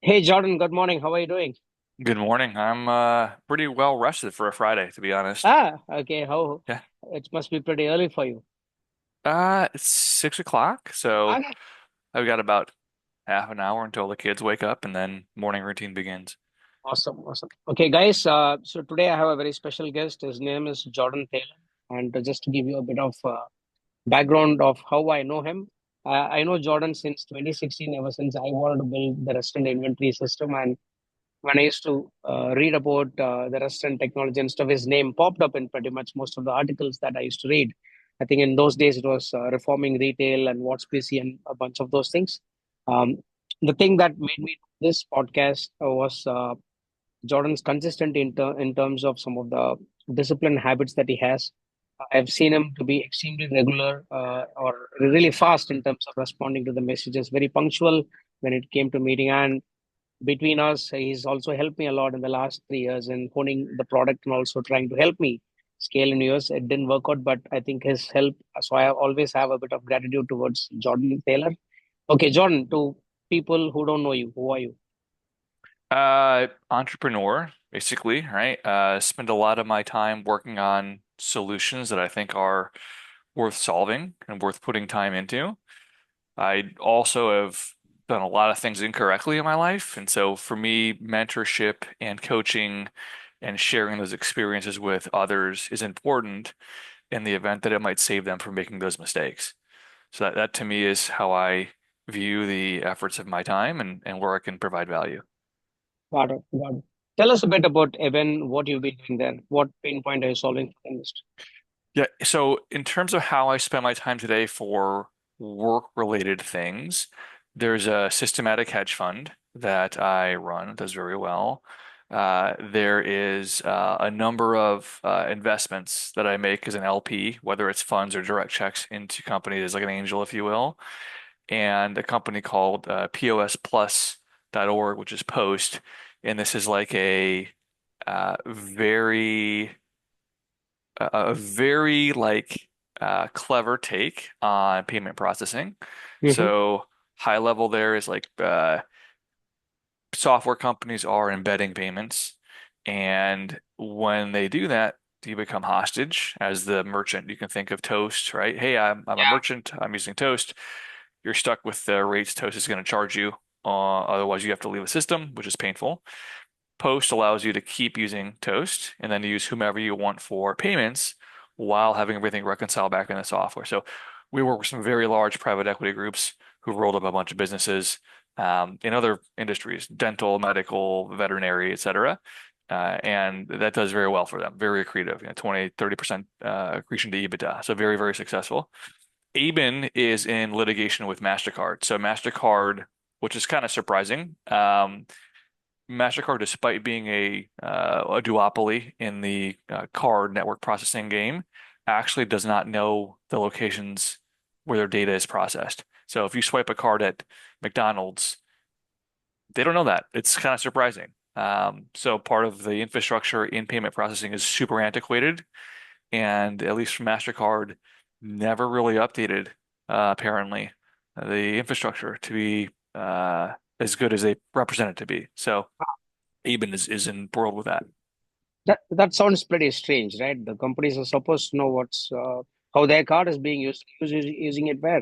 Hey Jordan, good morning. How are you doing? Good morning. I'm pretty well rested for a Friday, to be honest. Okay. How Yeah. it must be pretty early for you. It's 6 o'clock, so Okay. I've got about half an hour until the kids wake up and then morning routine begins. Awesome, awesome. Okay, guys. So today I have a very special guest. His name is Jordan Thaeler, and just to give you a bit of background of how I know him, I know Jordan since 2016. Ever since I wanted to build the restaurant inventory system, and when I used to read about the restaurant technology and stuff, his name popped up in pretty much most of the articles that I used to read. I think in those days it was reforming retail and what's busy and a bunch of those things. Um, the thing that made me do this podcast was Jordan's consistent in terms of some of the discipline habits that he has. I've seen him to be extremely regular or really fast in terms of responding to the messages, very punctual when it came to meeting. And between us, he's also helped me a lot in the last 3 years in honing the product and also trying to help me scale in US. It didn't work out, but I think his help. So I always have a bit of gratitude towards Jordan Taylor. Okay, Jordan, to people who don't know you, who are you? Entrepreneur, basically, right? Spend a lot of my time working on solutions that I think are worth solving and worth putting time into. I also have done a lot of things incorrectly in my life, and so for me, mentorship and coaching and sharing those experiences with others is important in the event that it might save them from making those mistakes. So that to me is how I view the efforts of my time and where I can provide value. Got it, got it. Tell us a bit about Evan, what you've been doing there. What pain point are you solving for the industry? Yeah, so in terms of how I spend my time today for work-related things, there's a systematic hedge fund that I run. It does very well. There is a number of investments that I make as an LP, whether it's funds or direct checks into companies, like an angel, if you will, and a company called posplus.org, which is Post. And this is like uh, very, a very clever take on payment processing. Mm-hmm. So high level there is like software companies are embedding payments, and when they do that, you become hostage as the merchant. You can think of Toast, right? Hey, I'm a merchant. I'm using Toast. You're stuck with the rates Toast is going to charge you. Otherwise, you have to leave the system, which is painful. Post allows you to keep using Toast and then use whomever you want for payments while having everything reconciled back in the software. So we work with some very large private equity groups who rolled up a bunch of businesses in other industries, dental, medical, veterinary, etc. And that does very well for them, very accretive, 20, 30% accretion to EBITDA. So very, very successful. Aben is in litigation with MasterCard. So MasterCard, which is kind of surprising, MasterCard, despite being a duopoly in the card network processing game, actually does not know the locations where their data is processed. So if you swipe a card at McDonald's, they don't know that. It's kind of surprising. So part of the infrastructure in payment processing is super antiquated, and at least for MasterCard, never really updated, apparently, the infrastructure to be as good as they represent it to be. So Aben is embroiled with that. That sounds pretty strange, right? The companies are supposed to know what's how their card is being using it where.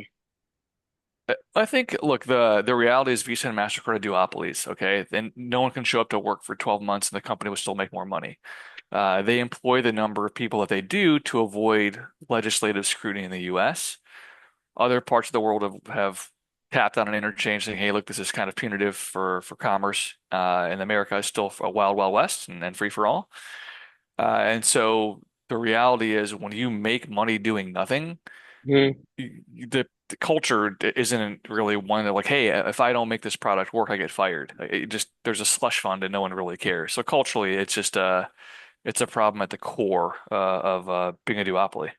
I think, look, the reality is Visa and MasterCard are duopolies, okay? And no one can show up to work for 12 months and the company will still make more money. They employ the number of people that they do to avoid legislative scrutiny in the US. Other parts of the world have tapped on an interchange saying, hey, look, this is kind of punitive for commerce. And America is still a wild, wild west and free for all. And so the reality is when you make money doing nothing, the culture isn't really one that like, hey, if I don't make this product work, I get fired. It just there's a slush fund and no one really cares. So culturally, it's a problem at the core of being a duopoly.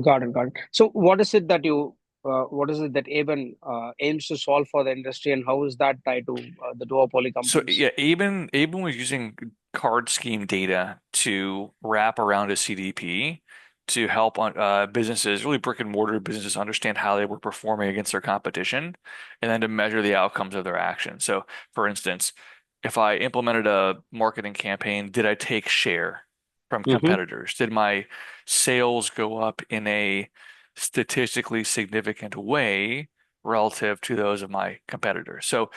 Got it, got it. So, what is it that Aben aims to solve for the industry, and how is that tied to the duopoly So companies? yeah, Aben was using card scheme data to wrap around a CDP to help on businesses, really brick and mortar businesses, understand how they were performing against their competition, and then to measure the outcomes of their actions. So, for instance, if I implemented a marketing campaign, did I take share from Mm-hmm. competitors? Did my sales go up in a statistically significant way relative to those of my competitors? So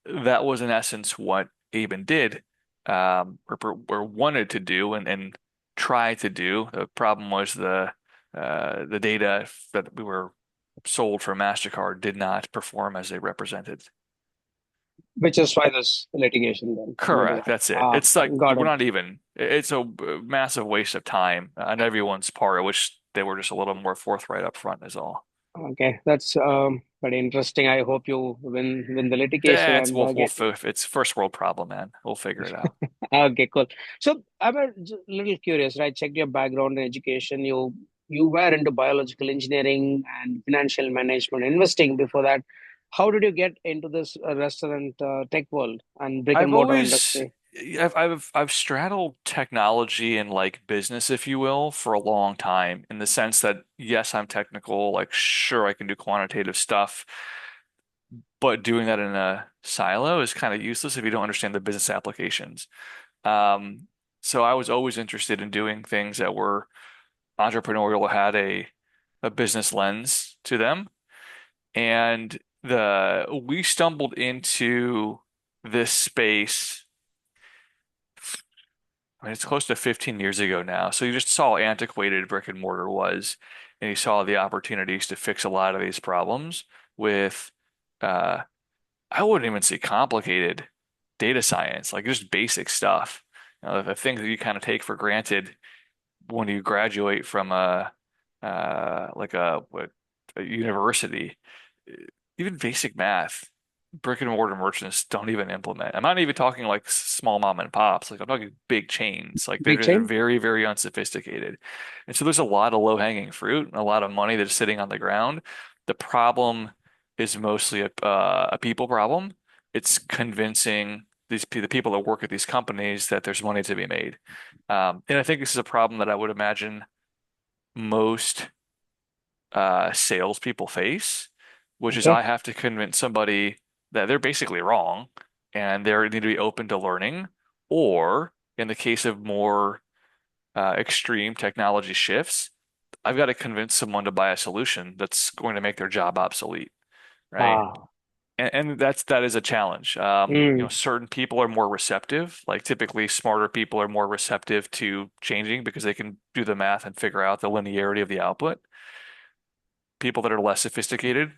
that was in essence what Aben did, or wanted to do, and try to do. The problem was the data that we were sold from MasterCard did not perform as they represented. Which is why this litigation then later Correct. on. That's it. It's like Got we're it. not even. It's a massive waste of time on everyone's part. I wish they were just a little more forthright up front, is all. Okay, that's very interesting. I hope you win the litigation That's and get. it's first world problem, man. We'll figure it out. Okay, cool. So I'm a little curious, right? Checked your background in education. You were into biological engineering and financial management, investing before that. How did you get into this restaurant tech world and brick and I've mortar always industry? I've straddled technology and like business, if you will, for a long time, in the sense that yes, I'm technical, like sure I can do quantitative stuff, but doing that in a silo is kind of useless if you don't understand the business applications. Um, so I was always interested in doing things that were entrepreneurial, had a business lens to them. And the we stumbled into this space. I mean, it's close to 15 years ago now. So you just saw how antiquated brick and mortar was, and you saw the opportunities to fix a lot of these problems with, uh, I wouldn't even say complicated data science, like just basic stuff. The things that you kind of take for granted when you graduate from like a university, even basic math, brick and mortar merchants don't even implement. I'm not even talking like small mom and pops. Like I'm talking big chains. Like Big they're chain? very, very unsophisticated. And so there's a lot of low-hanging fruit and a lot of money that's sitting on the ground. The problem is mostly a people problem. It's convincing the people that work at these companies that there's money to be made. And I think this is a problem that I would imagine most salespeople face, which is Okay. I have to convince somebody that they're basically wrong and they need to be open to learning, or in the case of more extreme technology shifts, I've got to convince someone to buy a solution that's going to make their job obsolete, right? Ah. And that is a challenge. Mm. Certain people are more receptive. Like typically, smarter people are more receptive to changing because they can do the math and figure out the linearity of the output. People that are less sophisticated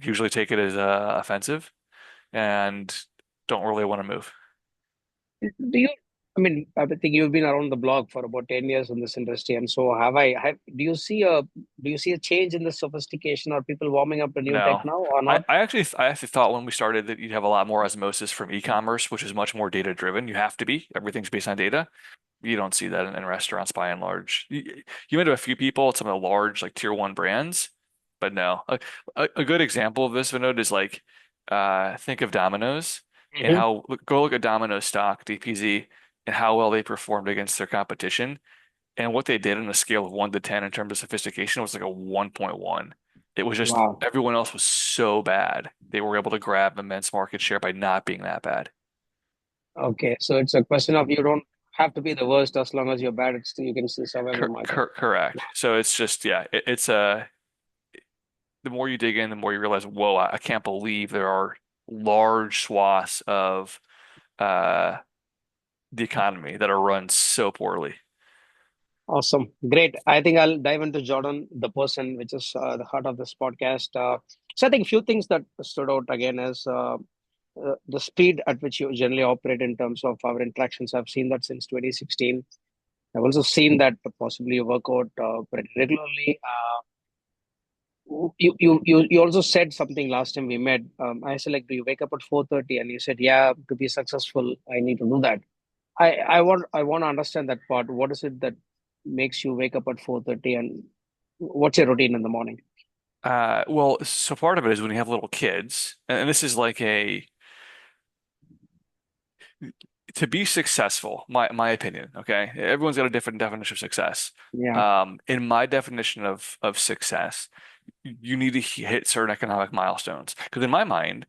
usually take it as offensive and don't really want to move. Do you, I mean, I think you've been around the block for about 10 years in this industry. And so do you see a change in the sophistication or people warming up to new tech No, now or not? I actually thought when we started that you'd have a lot more osmosis from e-commerce, which is much more data driven. You have to be. Everything's based on data. You don't see that in restaurants by and large. You met a few people at some of the large like tier one brands, but no. A good example of this, Vinod, is like think of Domino's and Hmm. how go look at Domino's stock, DPZ, and how well they performed against their competition. And what they did on a scale of 1 to 10 in terms of sophistication was like a 1.1. It was just Wow. everyone else was so bad. They were able to grab immense market share by not being that bad. Okay. So it's a question of you don't have to be the worst as long as you're bad. You can still survive in the market. Correct. So it's just, yeah, it's the more you dig in, the more you realize, whoa, I can't believe there are large swaths of uh, the economy that are run so poorly. Awesome. Great. I think I'll dive into Jordan, the person, which is the heart of this podcast. So I think few things that stood out again is the speed at which you generally operate in terms of our interactions. I've seen that since 2016. I've also seen that possibly you work out pretty regularly. You also said something last time we met. I said like, do you wake up at 4:30? And you said, yeah, to be successful, I need to do that. I want to understand that part. What is it that makes you wake up at 4:30, and what's your routine in the morning? Well, so part of it is when you have little kids, and this is like a to be successful, my opinion, okay? Everyone's got a different definition of success. Yeah, In my definition of success, you need to hit certain economic milestones. Because in my mind,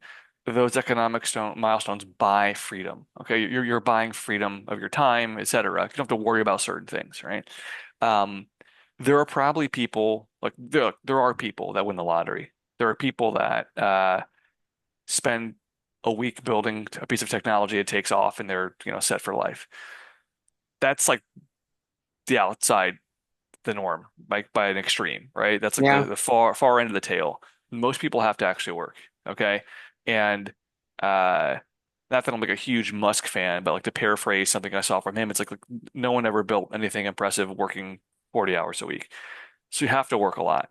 those economic milestones buy freedom. Okay, you're buying freedom of your time, etc. You don't have to worry about certain things, right? Um, there are probably people like there are people that win the lottery. There are people that spend a week building a piece of technology, it takes off, and they're set for life. That's like the outside the norm, like by an extreme, right? That's like yeah, the far end of the tail. Most people have to actually work, okay? And uh not that I'm like a huge Musk fan, but like to paraphrase something I saw from him, it's like no one ever built anything impressive working 40 hours a week. So you have to work a lot.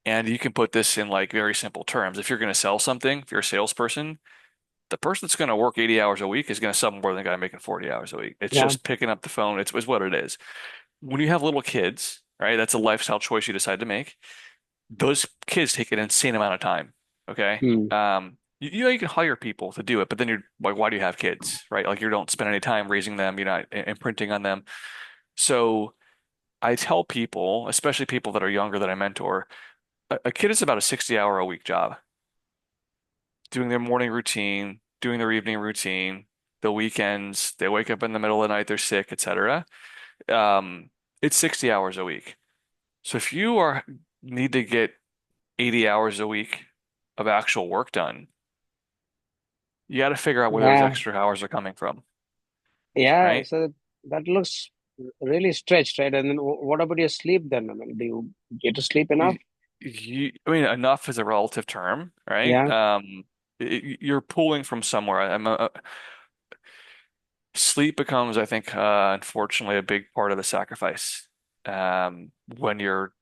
And you can put this in like very simple terms. If you're going to sell something, if you're a salesperson, the person that's going to work 80 hours a week is going to sell more than the guy making 40 hours a week. It's yeah, just picking up the phone. It's what it is. When you have little kids, right, that's a lifestyle choice you decide to make. Those kids take an insane amount of time. Okay. mm, You can hire people to do it, but then you're like, why do you have kids, right? Like you don't spend any time raising them, you're not imprinting on them. So I tell people, especially people that are younger that I mentor, a kid is about a 60-hour a week job, doing their morning routine, doing their evening routine, the weekends, they wake up in the middle of the night, they're sick, etc. Um, it's 60 hours a week. So if you are need to get 80 hours a week of actual work done, you got to figure out where those yeah, extra hours are coming from, yeah. right? So that looks really stretched, right? And then what about your sleep then? I mean, do you get to sleep enough? You, I mean, enough is a relative term, right? Yeah, You're pulling from somewhere. Sleep becomes, I think, unfortunately, a big part of the sacrifice when you're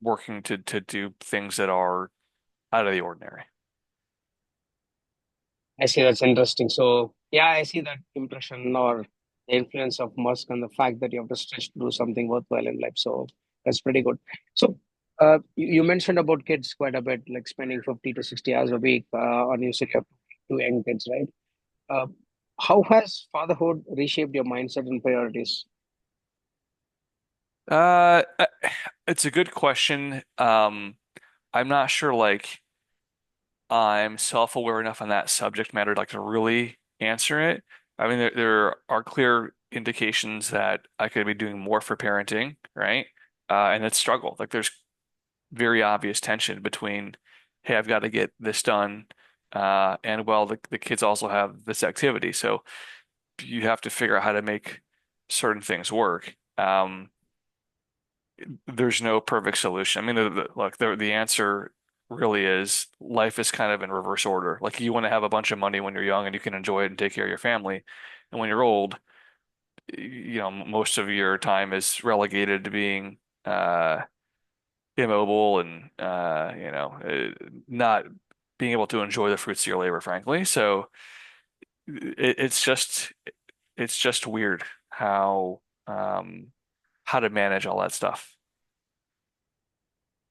working to do things that are out of the ordinary. I see. That's interesting. So, yeah, I see that impression or the influence of Musk and the fact that you have to stretch to do something worthwhile in life. So, that's pretty good. So, you mentioned about kids quite a bit, like spending 50 to 60 hours a week on you said you have two young kids, right? Uh, how has fatherhood reshaped your mindset and priorities? Uh, uh, it's a good question. I'm not sure, like, I'm self-aware enough on that subject matter like to really answer it. I mean, there are clear indications that I could be doing more for parenting, right? And it's struggle. Like, there's very obvious tension between, hey, I've got to get this done, and well, the kids also have this activity, so you have to figure out how to make certain things work. There's no perfect solution. I mean, look, the answer really is life is kind of in reverse order. Like you want to have a bunch of money when you're young and you can enjoy it and take care of your family. And when you're old, most of your time is relegated to being immobile and not being able to enjoy the fruits of your labor, frankly. So it's just weird how to manage all that stuff.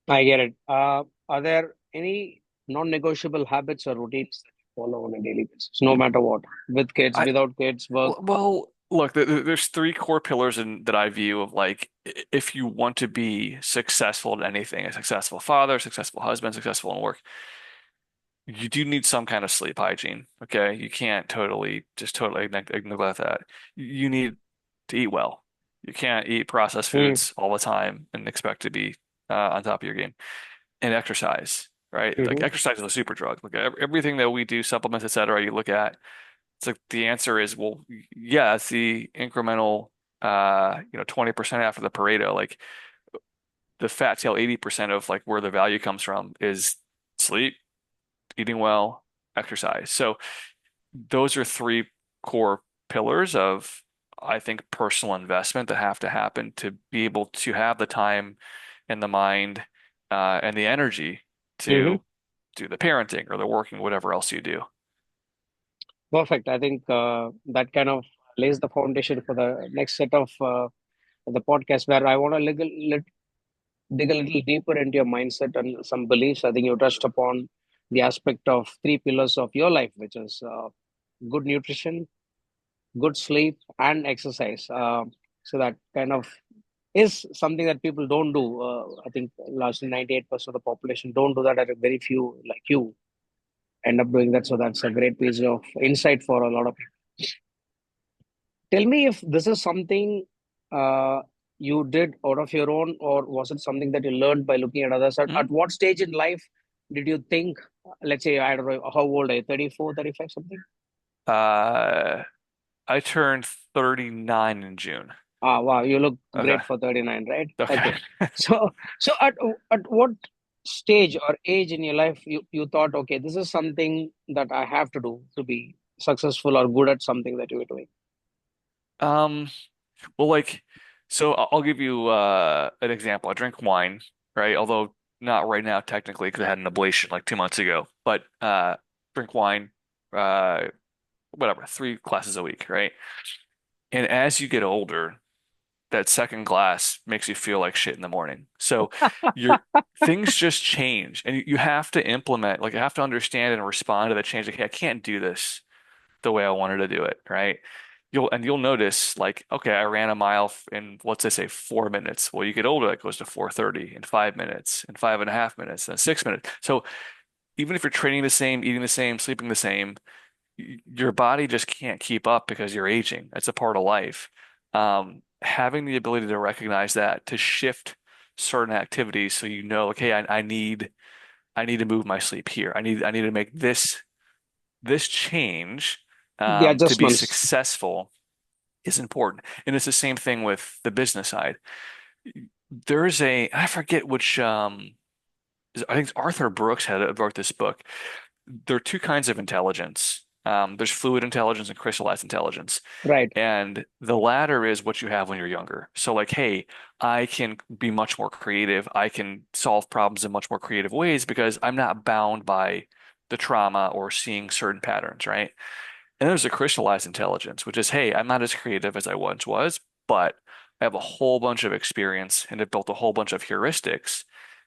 I get it. Are there any non-negotiable habits or routines that you follow on a daily basis, no matter what, with kids, I without kids, work? Well, look, there's three core pillars that I view of like if you want to be successful at anything, a successful father, successful husband, successful in work, you do need some kind of sleep hygiene. Okay, you can't totally neglect that. You need to eat well. You can't eat processed Mm, foods all the time and expect to be on top of your game. And exercise, right? Like hmm. exercise is a super drug. Like everything that we do, supplements, etc. You look at. It's like the answer is, well, yeah, it's the incremental 20% after the Pareto. Like the fat tail 80% of like where the value comes from is sleep, eating well, exercise. So those are three core pillars of, I think, personal investment that have to happen to be able to have the time and the mind and the energy Hmm. to do the parenting or the working, whatever else you do. Perfect. I think that kind of lays the foundation for the next set of the podcast where I want to dig a little deeper into your mindset and some beliefs. I think you touched upon the aspect of three pillars of your life, which is good nutrition, good sleep, and exercise. So that kind of is something that people don't do. I think largely 98% of the population don't do that, and very few like you end up doing that. So that's a great piece of insight for a lot of people. Tell me if this is something uh, you did out of your own, or was it something that you learned by looking at others? At Mhm. what stage in life did you think, let's say, I don't know, how old are you, 34, 35, something? Uh, I turned 39 in June. Ah, wow, you look Okay. great for 39, right? Okay. Okay. So, so at what stage or age in your life you thought, okay, this is something that I have to do to be successful or good at something that you were doing? Um, well, like, so I'll give you an example. I drink wine, right? Although not right now technically because I had an ablation like 2 months ago. But drink wine, uh, whatever, 3 glasses a week, right? And as you get older, that second glass makes you feel like shit in the morning. So your things just change, and you have to implement, like, you have to understand and respond to the change. Like, hey, I can't do this the way I wanted to do it, right? You'll notice, like, okay, I ran a mile in, let's just say, 4 minutes. Well, you get older, that goes to 4:30 in 5 minutes, in 5.5 minutes, and 6 minutes. So even if you're training the same, eating the same, sleeping the same, your body just can't keep up because you're aging. It's a part of life. Having the ability to recognize that, to shift certain activities so you know, okay, I need to move my sleep here. I need to make this change The to be adjustments, successful is important. And it's the same thing with the business side. There's I forget which I think Arthur Brooks had wrote this book. There are two kinds of intelligence. There's fluid intelligence and crystallized intelligence. right? And the latter is what you have when you're younger. So, like, hey, I can be much more creative. I can solve problems in much more creative ways because I'm not bound by the trauma or seeing certain patterns, right? And there's a crystallized intelligence, which is, hey, I'm not as creative as I once was, but I have a whole bunch of experience and have built a whole bunch of heuristics.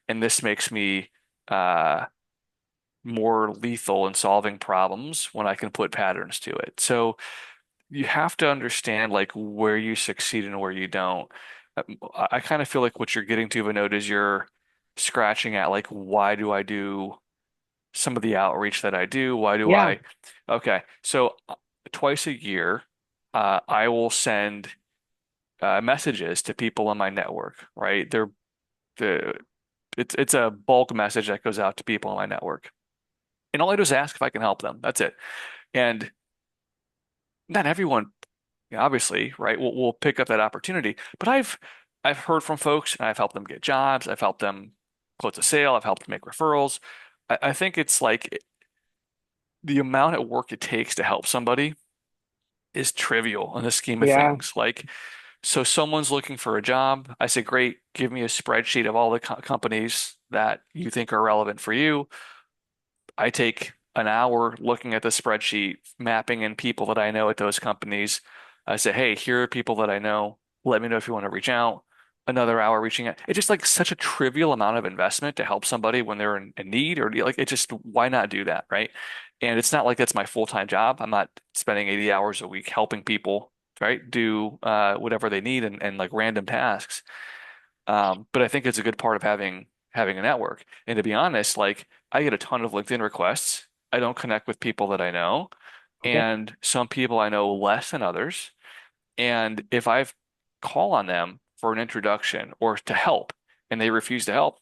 And this makes me uh, more lethal in solving problems when I can put patterns to it. So you have to understand, like, where you succeed and where you don't. I kind of feel like what you're getting to, Vinod, is you're scratching at, like, why do I do some of the outreach that I do? Why do Yeah, I? Okay, so twice a year, I will send messages to people in my network, right? The it's a bulk message that goes out to people in my network. And all I do is ask if I can help them. That's it. And not everyone, obviously, right, will pick up that opportunity. But I've heard from folks and I've helped them get jobs. I've helped them close a sale. I've helped make referrals. I think it's like the amount of work it takes to help somebody is trivial in the scheme of yeah, things. Like, so someone's looking for a job. I say, great, give me a spreadsheet of all the co companies that you think are relevant for you. I take an hour looking at the spreadsheet, mapping in people that I know at those companies. I say, hey, here are people that I know. Let me know if you want to reach out. Another hour reaching out. It's just like such a trivial amount of investment to help somebody when they're in need, or like, it just, why not do that, right? And it's not like that's my full-time job. I'm not spending 80 hours a week helping people, right, do whatever they need and like random tasks. But I think it's a good part of having a network. And to be honest, like, I get a ton of LinkedIn requests. I don't connect with people that I know, okay, and some people I know less than others. And if I call on them for an introduction or to help, and they refuse to help,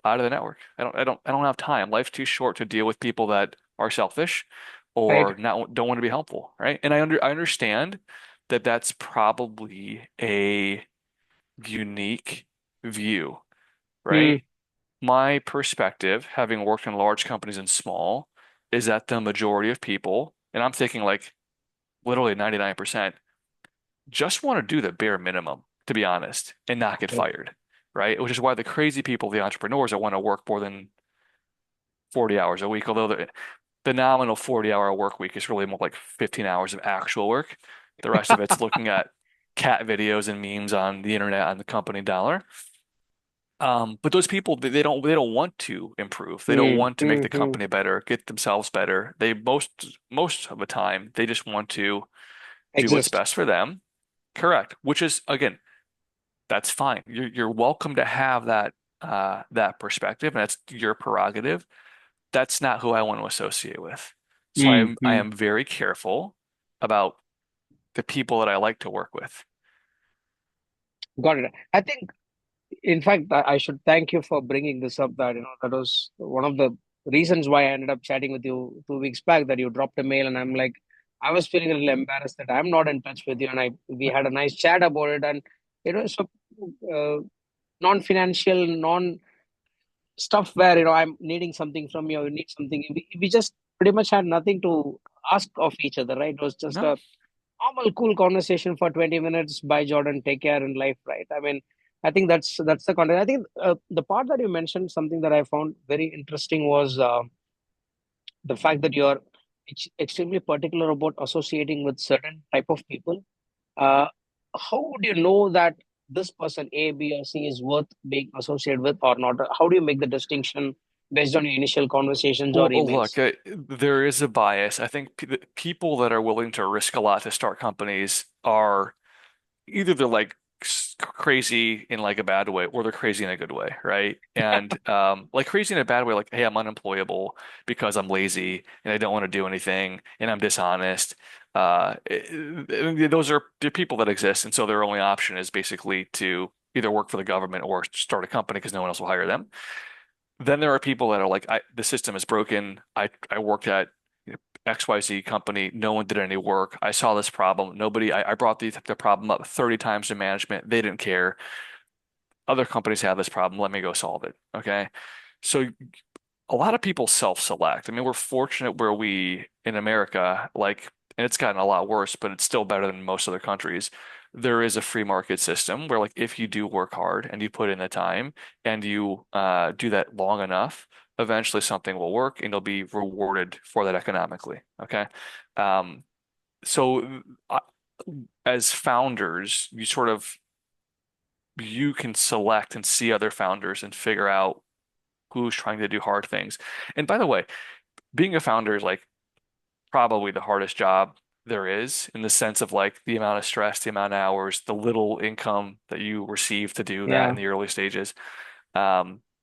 out of the network. I don't have time. Life's too short to deal with people that are selfish right. or not don't want to be helpful, right? And I understand that that's probably a unique view, Hmm. right? My perspective, having worked in large companies and small, is that the majority of people, and I'm thinking like literally 99%, just want to do the bare minimum, to be honest, and not get Okay, fired, right? Which is why the crazy people, the entrepreneurs that want to work more than 40 hours a week, although the nominal 40-hour work week is really more like 15 hours of actual work. The rest of it's looking at cat videos and memes on the internet on the company dollar. But those people, they don't want to improve. They don't hmm, want to make hmm, the hmm. company better, get themselves better. They most of the time they just want to do what's Exist. best for them. Correct. Which is, again, that's fine. You're welcome to have that perspective, and that's your prerogative. That's not who I want to associate with. So I Mm-hmm. am very careful about the people that I like to work with. Got it. I think, in fact, I should thank you for bringing this up. That that was one of the reasons why I ended up chatting with you 2 weeks back. That you dropped a mail, and I'm like, I was feeling a little embarrassed that I'm not in touch with you, and I we had a nice chat about it, and so uh, non-financial, non stuff where I'm needing something from you, you need something. We just pretty much had nothing to ask of each other, right? It was just No. a normal, cool conversation for 20 minutes. Bye, Jordan. Take care in life, right? I mean, I think that's the content. I think the part that you mentioned, something that I found very interesting was the fact that you're extremely particular about associating with certain type of people. Uh, how would you know that this person A, B, or C is worth being associated with or not? How do you make the distinction based on your initial conversations or Well, look, emails? there is a bias. I think people that are willing to risk a lot to start companies are either they're like crazy in like a bad way or they're crazy in a good way, right? And like crazy in a bad way, like, hey, I'm unemployable because I'm lazy and I don't want to do anything and I'm dishonest. Those are they're people that exist, and so their only option is basically to either work for the government or start a company because no one else will hire them. Then there are people that are like, the system is broken. I worked at XYZ company. No one did any work. I saw this problem. I brought the problem up 30 times to management. They didn't care. Other companies have this problem. Let me go solve it. Okay. So a lot of people self-select. I mean, we're fortunate where in America, like, and it's gotten a lot worse, but it's still better than most other countries. There is a free market system where, like, if you do work hard and you put in the time and you do that long enough, eventually something will work and you'll be rewarded for that economically. Okay. Um, so as founders, you can select and see other founders and figure out who's trying to do hard things. And by the way, being a founder is like probably the hardest job there is in the sense of like the amount of stress, the amount of hours, the little income that you receive to do that in Yeah. the early stages.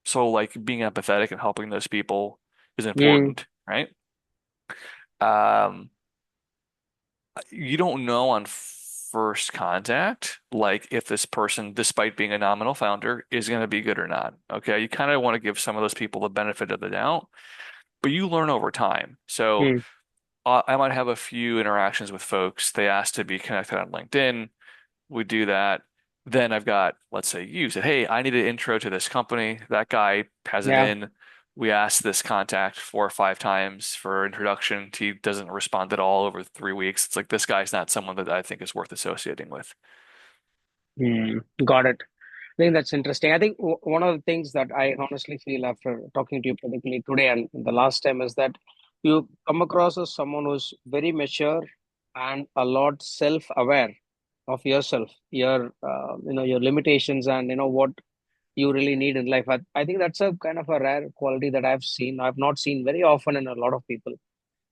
So like being empathetic and helping those people is Mm, important, right? Um, you don't know on first contact, like if this person, despite being a nominal founder, is going to be good or not. Okay. You kind of want to give some of those people the benefit of the doubt, but you learn over time. So mm, I might have a few interactions with folks. They ask to be connected on LinkedIn. We do that. Then I've got, let's say, you said, hey, I need an intro to this company. That guy has an yeah. in. We asked this contact 4 or 5 times for introduction. He doesn't respond at all over 3 weeks. It's like this guy's not someone that I think is worth associating with. Got it. I think that's interesting. I think one of the things that I honestly feel after talking to you, particularly today and the last time, is that you come across as someone who's very mature and a lot self-aware of yourself, your limitations, and what you really need in life. I think that's a kind of a rare quality that I've not seen very often in a lot of people.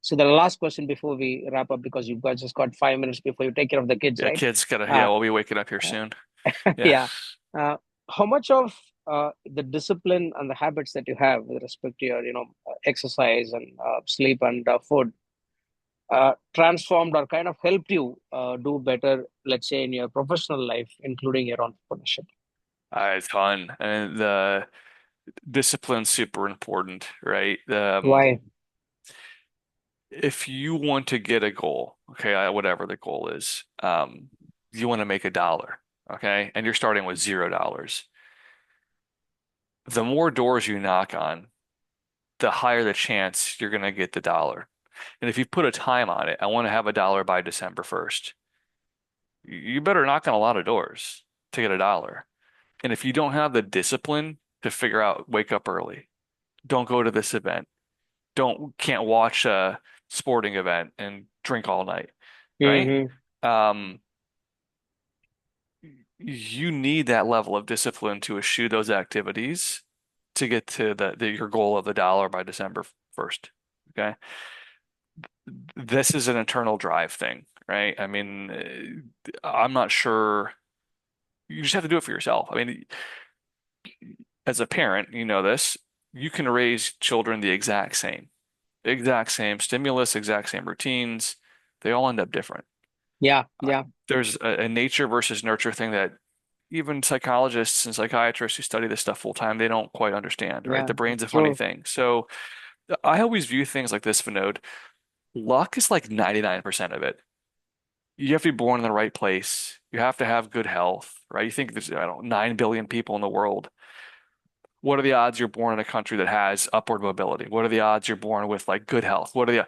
So the last question before we wrap up, because you've got just got 5 minutes before you take care of the kids, Yeah, right? kids gotta, yeah, Uh, we'll be waking up here soon. Yeah. yeah. How much of the discipline and the habits that you have with respect to your, exercise and sleep and food transformed or kind of helped you do better, let's say, in your professional life, including your entrepreneurship? A ton. And the discipline's super important, right? Why? If you want to get a goal, okay, whatever the goal is, you want to make $1, okay, and you're starting with $0. The more doors you knock on, the higher the chance you're going to get the dollar. And if you put a time on it, I want to have $1 by December 1st. You better knock on a lot of doors to get $1. And if you don't have the discipline to figure out, wake up early, don't go to this event, can't watch a sporting event and drink all night, right? Mm-hmm. Um, you need that level of discipline to eschew those activities to get to your goal of $1 by December 1st. Okay. This is an internal drive thing. right? I mean, I'm not sure. You just have to do it for yourself. I mean, as a parent, you know this. You can raise children the exact same stimulus, exact same routines. They all end up different. Yeah, Uh, yeah, There's a nature versus nurture thing that even psychologists and psychiatrists who study this stuff full time, they don't quite understand, right? yeah. The brain's a funny True. thing. So I always view things like this, Vinod. Luck is like 99% of it. You have to be born in the right place. You have to have good health, right? You think there's, I don't know, 9 billion people in the world. What are the odds you're born in a country that has upward mobility? What are the odds you're born with like good health? What are the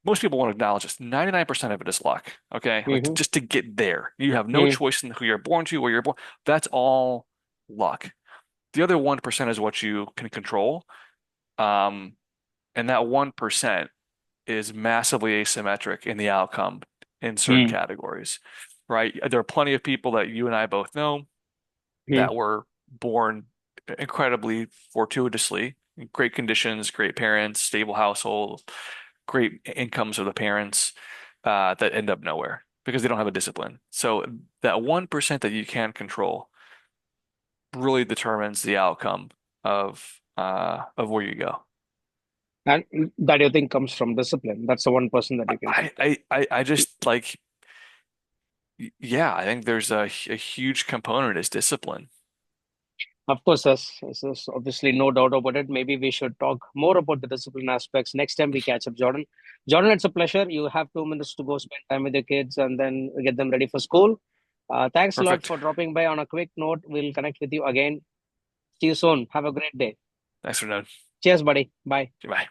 most people won't acknowledge this. 99% of it is luck. Okay. Like Mm-hmm. just to get there. You have no Mm-hmm. choice in who you're born to, where you're born. That's all luck. The other 1% is what you can control. Um, and that 1% is massively asymmetric in the outcome in certain Mm-hmm. categories, right? There are plenty of people that you and I both know that were born incredibly fortuitously, in great conditions, great parents, stable household, great incomes of the parents, that end up nowhere because they don't have a discipline. So that 1% that you can control really determines the outcome of where you go. And that you think comes from discipline. That's the one person that you can control. I just like, yeah, I think there's a huge component is discipline. Of course, there's obviously no doubt about it. Maybe we should talk more about the discipline aspects next time we catch up, Jordan. Jordan, it's a pleasure. You have 2 minutes to go spend time with your kids and then get them ready for school. Thanks a lot Perfect. for dropping by. On a quick note, we'll connect with you again. See you soon. Have a great day. Thanks for knowing. Cheers, buddy. Bye. Bye.